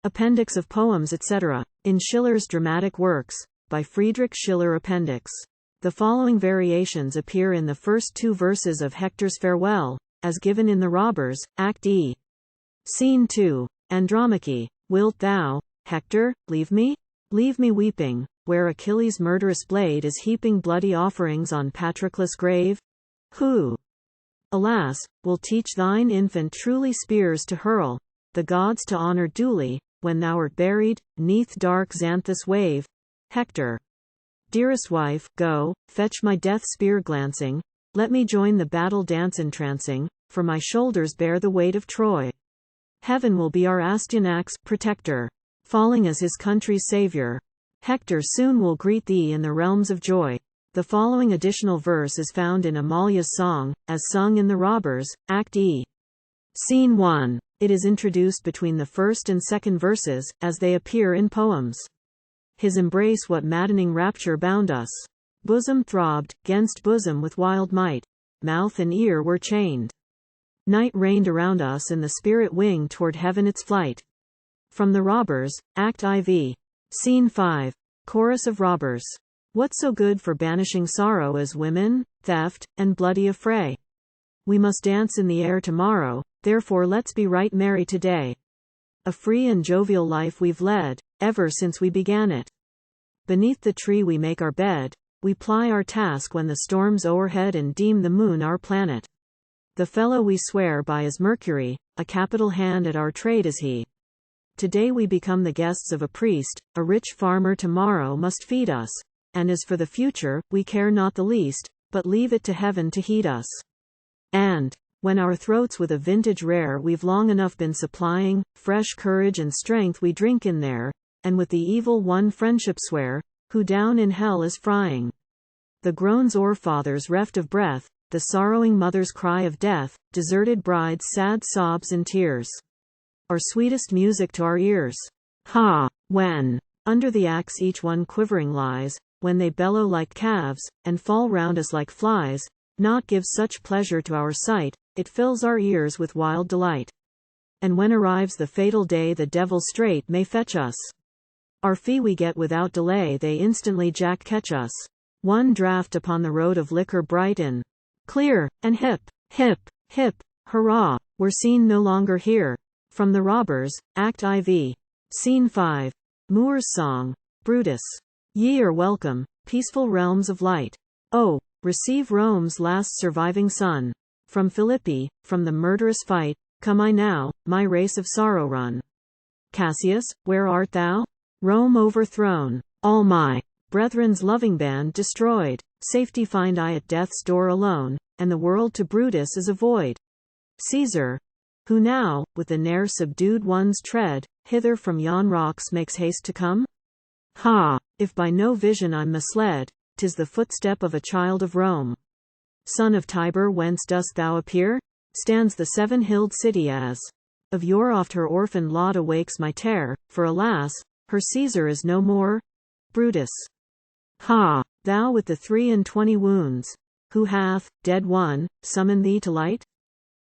Appendix of poems etc. In Schiller's dramatic works, by Friedrich Schiller. Appendix. The following variations appear in the first two verses of Hector's Farewell, as given in The Robbers, Act E. Scene 2. ANDROMACHE. Wilt thou, Hector, leave me? Leave me weeping, where Achilles' murderous blade is heaping bloody offerings on Patroclus' grave? Who, alas, will teach thine infant truly spears to hurl, the gods to honor duly, when thou art buried, neath dark Xanthus' wave? Hector. Dearest wife, go, fetch my death spear glancing, let me join the battle dance entrancing, for my shoulders bear the weight of Troy. Heaven will be our Astyanax, protector, falling as his country's savior. Hector soon will greet thee in the realms of joy. The following additional verse is found in Amalia's song, as sung in The Robbers, Act E. Scene 1. It is introduced between the first and second verses, as they appear in poems. His embrace what maddening rapture bound us. Bosom throbbed, 'gainst bosom with wild might. Mouth and ear were chained. Night reigned around us and the spirit winged toward heaven its flight. From The Robbers, Act IV. Scene 5. Chorus of Robbers. What so good for banishing sorrow as women, theft, and bloody affray? We must dance in the air tomorrow, therefore let's be right merry today. A free and jovial life we've led, ever since we began it. Beneath the tree we make our bed, we ply our task when the storm's o'erhead and deem the moon our planet. The fellow we swear by is Mercury, a capital hand at our trade is he. Today we become the guests of a priest, a rich farmer tomorrow must feed us, and as for the future, we care not the least, but leave it to heaven to heed us. And, when our throats with a vintage rare we've long enough been supplying, fresh courage and strength we drink in there, and with the evil one friendship swear, who down in hell is frying. The groans o'er fathers reft of breath, the sorrowing mother's cry of death, deserted bride's sad sobs and tears, are sweetest music to our ears. Ha! When, under the axe each one quivering lies, when they bellow like calves, and fall round us like flies, naught gives such pleasure to our sight, it fills our ears with wild delight. And when arrives the fatal day the devil straight may fetch us. Our fee we get without delay, they instantly jack catch us. One draught upon the road of liquor bright and clear, and hip, hip, hip, hurrah, we're seen no longer here. From The Robbers, Act IV. Scene 5. Moor's Song. Brutus. Ye are welcome, peaceful realms of light. Oh, receive Rome's last surviving son. From Philippi, from the murderous fight, come I now, my race of sorrow run. Cassius, where art thou? Rome overthrown, all my brethren's loving band destroyed. Safety find I at death's door alone, and the world to Brutus is a void. Caesar, who now, with the ne'er subdued one's tread, hither from yon rocks makes haste to come? Ha! If by no vision I'm misled, 'tis the footstep of a child of Rome. Son of Tiber, whence dost thou appear? Stands the seven-hilled city as of yore oft her orphaned lot awakes my terror, for alas, her Caesar is no more. Brutus. Ha! Thou with the 23 wounds, who hath, dead one, summoned thee to light?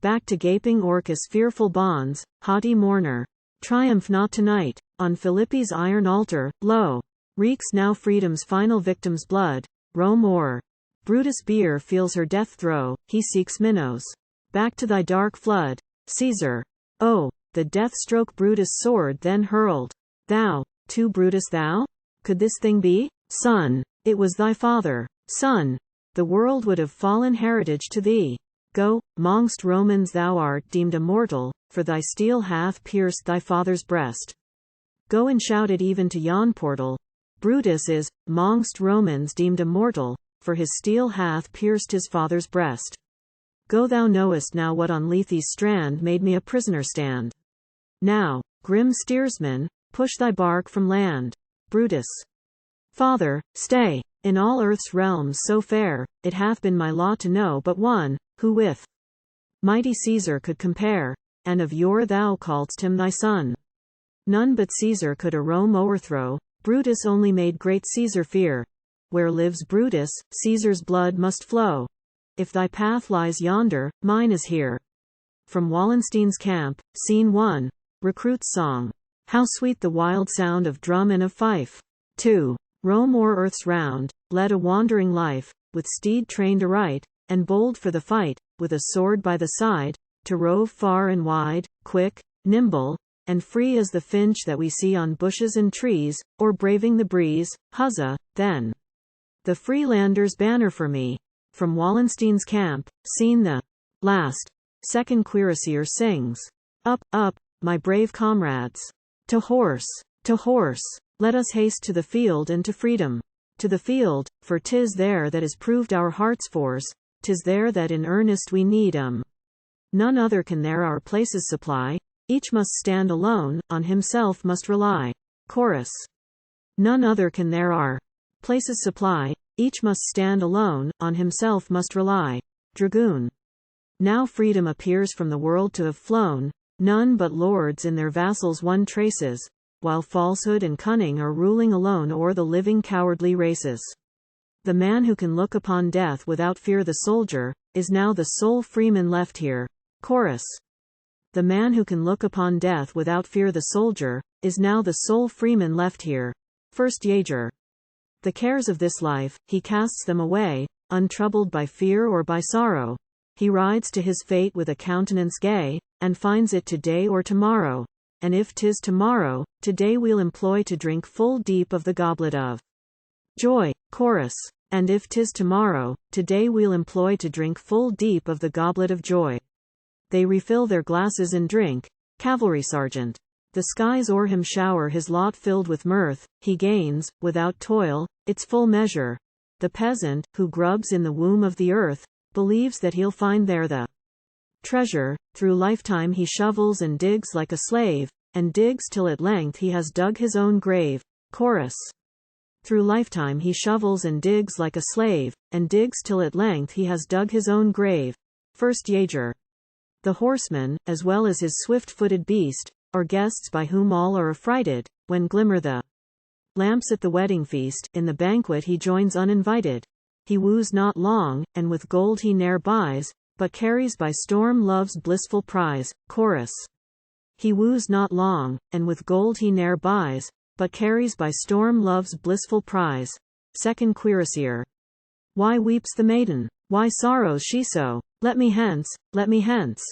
Back to gaping Orcus' fearful bonds, haughty mourner. Triumph not tonight, on Philippi's iron altar, lo! Reeks now freedom's final victim's blood, Rome o'er. Brutus' bier feels her death throe, he seeks Minos. Back to thy dark flood, Caesar. Oh, the death stroke Brutus' sword then hurled. Thou, too Brutus thou? Could this thing be? Son, it was thy father. Son, the world would have fallen heritage to thee. Go, mongst Romans thou art deemed immortal, for thy steel hath pierced thy father's breast. Go and shout it even to yon portal. Brutus is, mongst Romans deemed immortal, for his steel hath pierced his father's breast. Go, thou knowest now what on Lethe's strand made me a prisoner stand. Now, grim steersman, push thy bark from land. Brutus. Father, stay. In all earth's realms so fair, it hath been my law to know but one, who with mighty Caesar could compare, and of yore thou calledst him thy son. None but Caesar could a Rome o'erthrow, Brutus only made great Caesar fear. Where lives Brutus, Caesar's blood must flow. If thy path lies yonder, mine is here. From Wallenstein's camp, Scene 1. Recruit's Song. How sweet the wild sound of drum and of fife! 2. Roam o'er earth's round, led a wandering life, with steed trained aright, and bold for the fight, with a sword by the side, to rove far and wide, quick, nimble, and free as the finch that we see on bushes and trees, or braving the breeze. Huzza, then! The Freelander's banner for me, from Wallenstein's camp, seen the last. Second cuirassier sings. Up, up, my brave comrades! To horse! To horse! Let us haste to the field and to freedom. To the field, for 'tis there that is proved our heart's force, 'tis there that in earnest we need 'em. None other can there our places supply, each must stand alone, on himself must rely. Chorus. None other can there our places supply, each must stand alone, on himself must rely. Dragoon. Now freedom appears from the world to have flown, none but lords in their vassals one traces, while falsehood and cunning are ruling alone o'er the living cowardly races. The man who can look upon death without fear, the soldier, is now the sole freeman left here. Chorus. The man who can look upon death without fear, the soldier, is now the sole freeman left here. First Jaeger. The cares of this life, he casts them away, untroubled by fear or by sorrow. He rides to his fate with a countenance gay, and finds it today or tomorrow. And if 'tis tomorrow, today we'll employ to drink full deep of the goblet of joy. Chorus. And if 'tis tomorrow, today we'll employ to drink full deep of the goblet of joy. They refill their glasses and drink. Cavalry sergeant. The skies o'er him shower his lot filled with mirth, he gains, without toil, its full measure. The peasant, who grubs in the womb of the earth, believes that he'll find there the treasure. Through lifetime he shovels and digs like a slave, and digs till at length he has dug his own grave. Chorus. Through lifetime he shovels and digs like a slave, and digs till at length he has dug his own grave. First Jaeger. The horseman, as well as his swift-footed beast, are guests by whom all are affrighted, when glimmer the lamps at the wedding feast. In the banquet he joins uninvited. He woos not long, and with gold he ne'er buys, but carries by storm love's blissful prize. Chorus. He woos not long, and with gold he ne'er buys, but carries by storm love's blissful prize. Second cuirassier. Why weeps the maiden? Why sorrows she so? Let me hence, let me hence.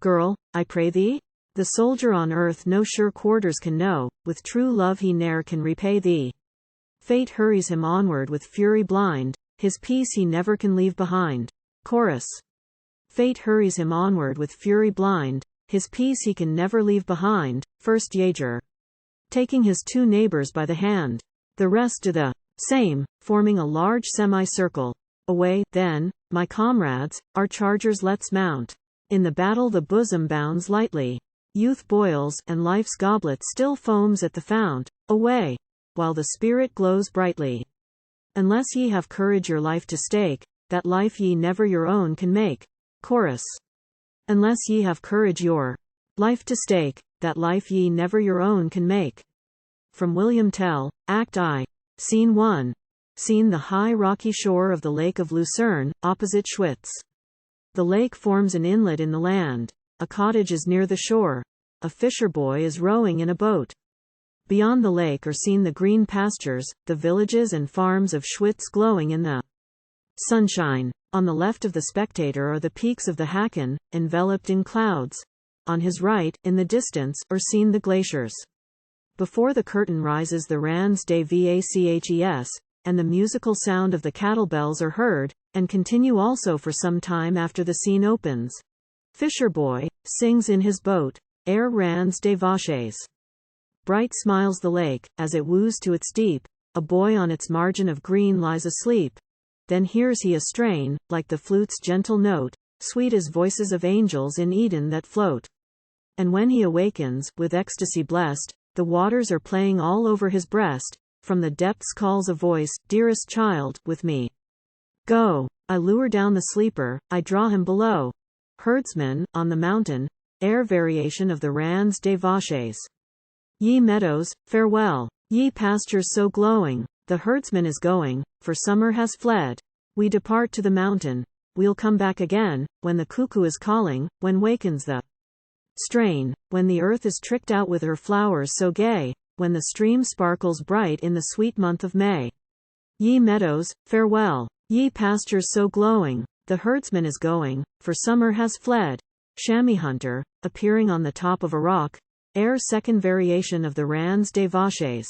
Girl, I pray thee? The soldier on earth no sure quarters can know, with true love he ne'er can repay thee. Fate hurries him onward with fury blind, his peace he never can leave behind. Chorus. Fate hurries him onward with fury blind, his peace he can never leave behind. First Jaeger. Taking his two neighbors by the hand. The rest do the same, forming a large semicircle. Away, then, my comrades, our chargers let's mount. In the battle the bosom bounds lightly. Youth boils, and life's goblet still foams at the fount. Away! While the spirit glows brightly. Unless ye have courage your life to stake, that life ye never your own can make. Chorus. Unless ye have courage your life to stake, that life ye never your own can make. From William Tell, Act I. Scene 1. Scene the high rocky shore of the Lake of Lucerne, opposite Schwitz. The lake forms an inlet in the land. A cottage is near the shore. A fisher boy is rowing in a boat. Beyond the lake are seen the green pastures, the villages and farms of Schwitz glowing in the sunshine. On the left of the spectator are the peaks of the Hacken, enveloped in clouds. On his right, in the distance, are seen the glaciers. Before the curtain rises the Rands des Vaches, and the musical sound of the cattle bells are heard, and continue also for some time after the scene opens. Fisher boy sings in his boat, Air Rands des Vaches. Bright smiles the lake, as it woos to its deep. A boy on its margin of green lies asleep. Then hears he a strain, like the flute's gentle note, sweet as voices of angels in Eden that float. And when he awakens, with ecstasy blessed, the waters are playing all over his breast. From the depths calls a voice, Dearest child, with me. Go. I lure down the sleeper, I draw him below. Herdsman, on the mountain, air variation of the Rands des Vaches. Ye meadows, farewell. Ye pastures so glowing, the herdsman is going, for summer has fled. We depart to the mountain, we'll come back again, when the cuckoo is calling, when wakens the strain, when the earth is tricked out with her flowers so gay, when the stream sparkles bright in the sweet month of May. Ye meadows, farewell. Ye pastures so glowing, the herdsman is going, for summer has fled. Chamois hunter, appearing on the top of a rock, ere second variation of the Ranz des Vaches.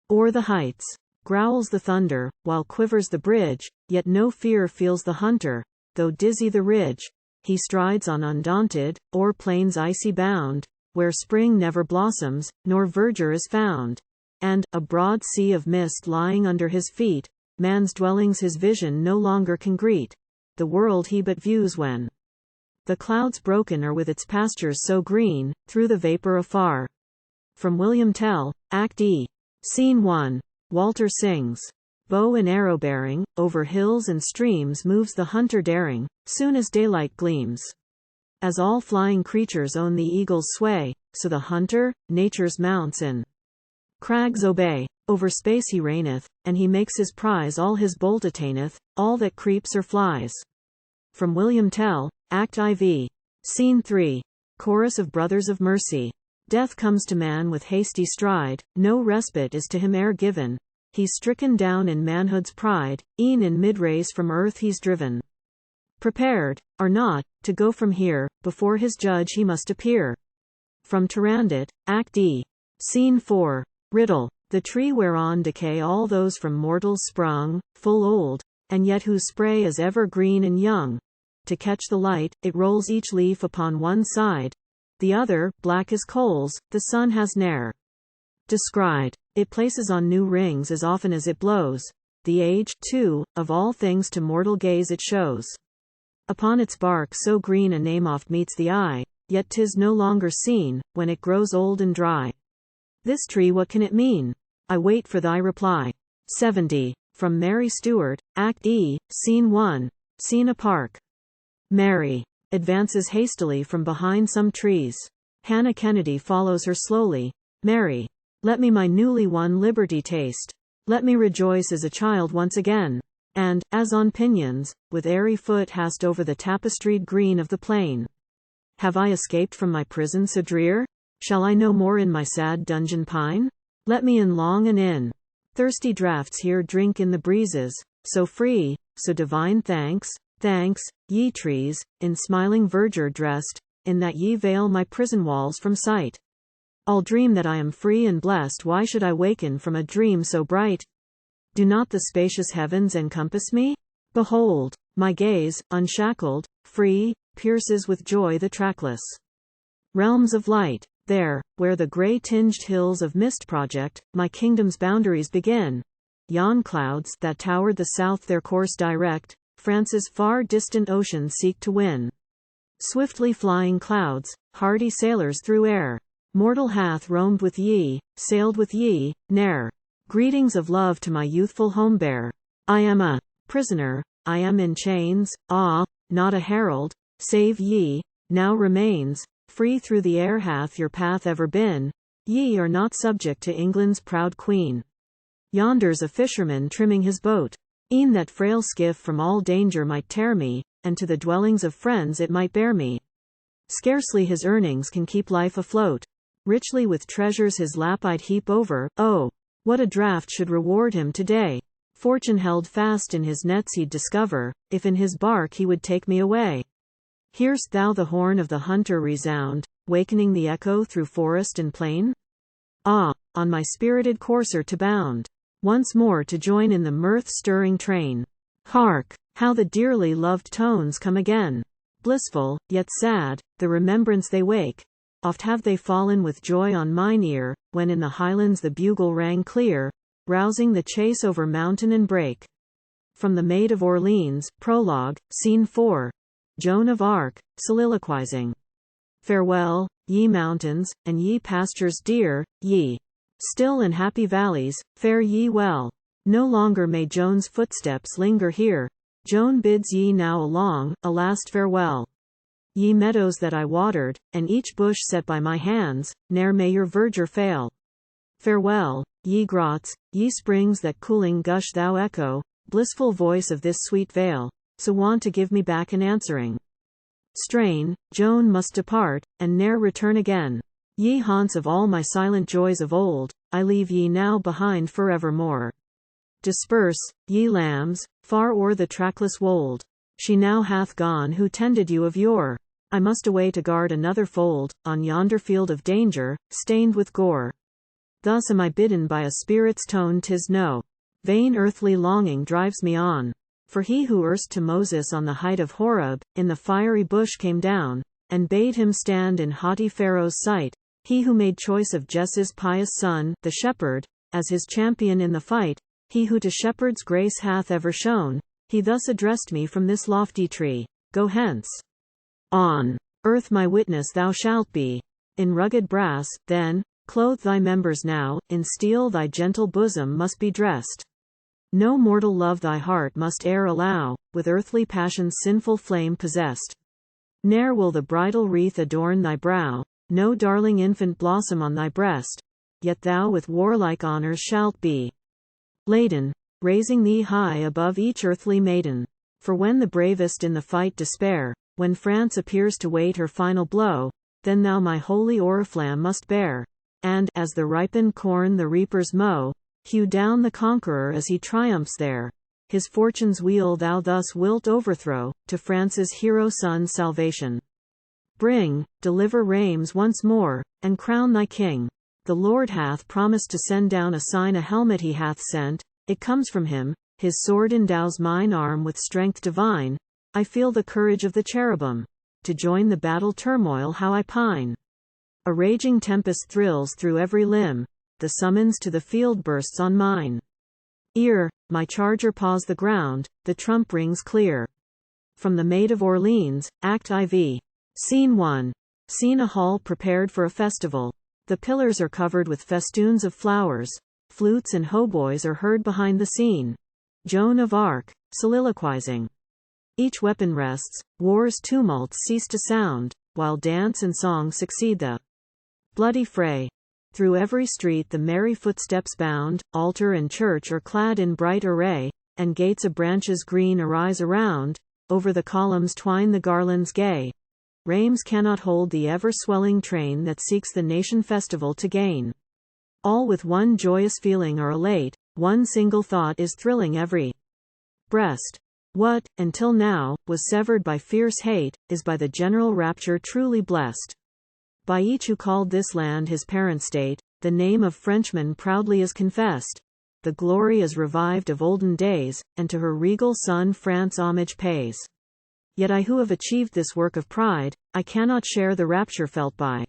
O'er the heights growls the thunder, while quivers the bridge, yet no fear feels the hunter, though dizzy the ridge. He strides on undaunted, o'er plains icy bound, where spring never blossoms, nor verdure is found. And, a broad sea of mist lying under his feet, man's dwellings his vision no longer can greet, the world he but views when the clouds broken are with its pastures so green, through the vapor afar. From William Tell, Act E. Scene 1. Walter sings. Bow and arrow bearing, over hills and streams moves the hunter daring, soon as daylight gleams. As all flying creatures own the eagle's sway, so the hunter, nature's mounts in crags obey. Over space he reigneth, and he makes his prize all his bolt attaineth, all that creeps or flies. From William Tell, Act IV. Scene 3. Chorus of Brothers of Mercy. Death comes to man with hasty stride, no respite is to him e'er given. He's stricken down in manhood's pride, e'en in mid-race from earth he's driven. Prepared, or not, to go from here, before his judge he must appear. From Turandot, Act E. Scene 4. Riddle. The tree whereon decay all those from mortals sprung, full old, and yet whose spray is ever green and young. To catch the light, it rolls each leaf upon one side, the other, black as coals, the sun has ne'er descried. It places on new rings as often as it blows. The age, too, of all things to mortal gaze it shows. Upon its bark so green a name oft meets the eye, yet 'tis no longer seen, when it grows old and dry. This tree, what can it mean? I wait for thy reply. 70. From Mary Stuart, Act E, Scene 1. Scene a park. Mary advances hastily from behind some trees. Hannah Kennedy follows her slowly. Mary, let me my newly won liberty taste. Let me rejoice as a child once again. And, as on pinions, with airy foot hast over the tapestried green of the plain. Have I escaped from my prison so drear? Shall I no more in my sad dungeon pine? Let me in long and in thirsty draughts here drink in the breezes, so free, so divine. Thanks, thanks, ye trees, in smiling verdure dressed, in that ye veil my prison walls from sight. I'll dream that I am free and blessed. Why should I waken from a dream so bright? Do not the spacious heavens encompass me? Behold, my gaze, unshackled, free, pierces with joy the trackless realms of light. There, where the grey-tinged hills of mist project, my kingdom's boundaries begin. Yon clouds that towered the south their course direct, France's far distant oceans seek to win. Swiftly flying clouds, hardy sailors through air. Mortal hath roamed with ye, sailed with ye, ne'er. Greetings of love to my youthful home bear. I am a prisoner, I am in chains, not a herald, save ye, now remains. Free through the air hath your path ever been, ye are not subject to England's proud queen. Yonder's a fisherman trimming his boat, e'en that frail skiff from all danger might tear me, and to the dwellings of friends it might bear me. Scarcely his earnings can keep life afloat, richly with treasures his lap I'd heap over. Oh, what a draught should reward him today! Fortune held fast in his nets he'd discover, if in his bark he would take me away. Hear'st thou the horn of the hunter resound, wakening the echo through forest and plain? Ah, on my spirited courser to bound, once more to join in the mirth-stirring train. Hark, how the dearly loved tones come again! Blissful, yet sad, the remembrance they wake. Oft have they fallen with joy on mine ear, when in the highlands the bugle rang clear, rousing the chase over mountain and brake. From the Maid of Orleans, Prologue, Scene 4. Joan of Arc, soliloquizing. Farewell, ye mountains, and ye pastures dear, ye still and happy valleys, fare ye well. No longer may Joan's footsteps linger here. Joan bids ye now a long, a last farewell. Ye meadows that I watered, and each bush set by my hands, ne'er may your verdure fail. Farewell, ye grots, ye springs that cooling gush thou echo, blissful voice of this sweet vale, so want to give me back an answering strain, Joan must depart, and ne'er return again. Ye haunts of all my silent joys of old, I leave ye now behind forevermore. Disperse, ye lambs, far o'er the trackless wold. She now hath gone who tended you of yore. I must away to guard another fold, on yonder field of danger, stained with gore. Thus am I bidden by a spirit's tone, 'tis no vain earthly longing drives me on. For he who erst to Moses on the height of Horeb, in the fiery bush came down, and bade him stand in haughty Pharaoh's sight, he who made choice of Jesse's pious son, the shepherd, as his champion in the fight, he who to shepherd's grace hath ever shown, he thus addressed me from this lofty tree: Go hence. On earth my witness thou shalt be. In rugged brass, then, clothe thy members now, in steel thy gentle bosom must be dressed. No mortal love thy heart must e'er allow, with earthly passion's sinful flame possessed. Ne'er will the bridal wreath adorn thy brow, no darling infant blossom on thy breast, yet thou with warlike honors shalt be laden, raising thee high above each earthly maiden. For when the bravest in the fight despair, when France appears to wait her final blow, then thou my holy oriflamme must bear, and, as the ripened corn the reapers mow, hew down the conqueror as he triumphs there. His fortune's wheel thou thus wilt overthrow, to France's hero son's salvation. Bring, deliver Reims once more, and crown thy king. The Lord hath promised to send down a sign, a helmet he hath sent, it comes from him, his sword endows mine arm with strength divine. I feel the courage of the cherubim. To join the battle turmoil how I pine. A raging tempest thrills through every limb, the summons to the field bursts on mine ear, my charger paws the ground, the trump rings clear. From the Maid of Orleans, Act IV. Scene 1. Scene: a hall prepared for a festival. The pillars are covered with festoons of flowers. Flutes and hautboys are heard behind the scene. Joan of Arc, soliloquizing. Each weapon rests, war's tumults cease to sound, while dance and song succeed the bloody fray. Through every street the merry footsteps bound, altar and church are clad in bright array, and gates of branches green arise around, over the columns twine the garlands gay. Reims cannot hold the ever-swelling train that seeks the nation festival to gain. All with one joyous feeling are elate, one single thought is thrilling every breast. What, until now, was severed by fierce hate, is by the general rapture truly blessed. By each who called this land his parent state, the name of Frenchman proudly is confessed. The glory is revived of olden days, and to her regal son France homage pays. Yet I who have achieved this work of pride, I cannot share the rapture felt by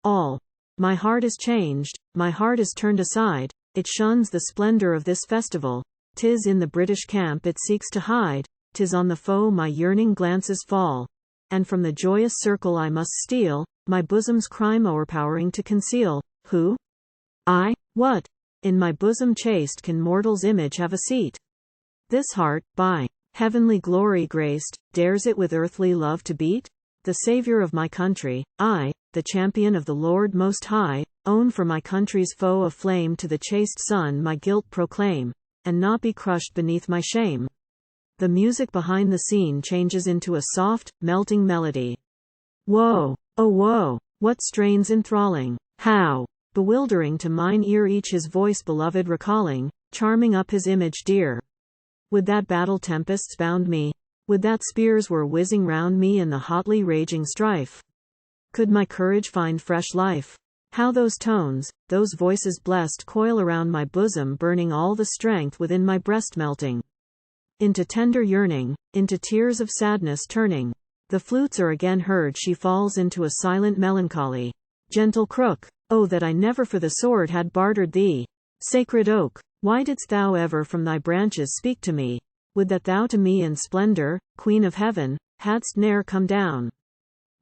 all. My heart is changed, my heart is turned aside, it shuns the splendor of this festival. 'Tis in the British camp it seeks to hide, 'tis on the foe my yearning glances fall, and from the joyous circle I must steal, my bosom's crime o'erpowering to conceal. Who? I? What? In my bosom chaste can mortal's image have a seat? This heart, by heavenly glory graced, dares it with earthly love to beat? The Savior of my country, I, the champion of the Lord Most High, own for my country's foe a flame, to the chaste sun my guilt proclaim, and not be crushed beneath my shame. The music behind the scene changes into a soft, melting melody. Woe! Oh woe! What strains enthralling! How bewildering to mine ear each his voice beloved recalling, charming up his image dear. Would that battle tempests bound me! Would that spears were whizzing round me in the hotly raging strife! Could my courage find fresh life! How those tones, those voices blessed coil around my bosom, burning all the strength within my breast, melting into tender yearning, into tears of sadness turning. The flutes are again heard, she falls into a silent melancholy. Gentle crook, oh that I never for the sword had bartered thee! Sacred oak, why didst thou ever from thy branches speak to me? Would that thou to me in splendor, Queen of Heaven, hadst ne'er come down.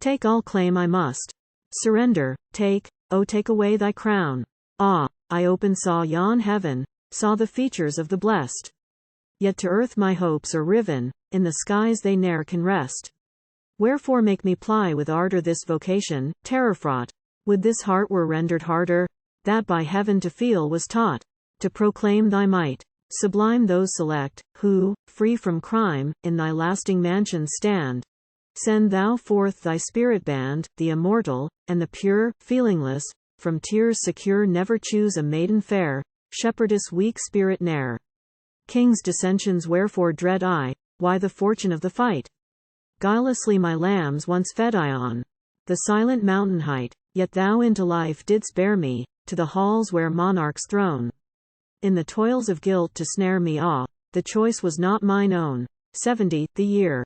Take all claim I must. Surrender, take, oh take away thy crown. Ah, I open saw yon heaven, saw the features of the blessed. Yet to earth my hopes are riven, in the skies they ne'er can rest. Wherefore make me ply with ardor this vocation, terror-fraught? Would this heart were rendered harder, that by heaven to feel was taught, to proclaim thy might. Sublime those select, who, free from crime, in thy lasting mansions stand. Send thou forth thy spirit band, the immortal, and the pure, feelingless, from tears secure never choose a maiden fair, shepherdess weak spirit ne'er. King's dissensions wherefore dread I, why the fortune of the fight? Guilelessly my lambs once fed I on the silent mountain height, yet thou into life didst bear me, to the halls where monarchs throne. In the toils of guilt to snare me the choice was not mine own. 70, the year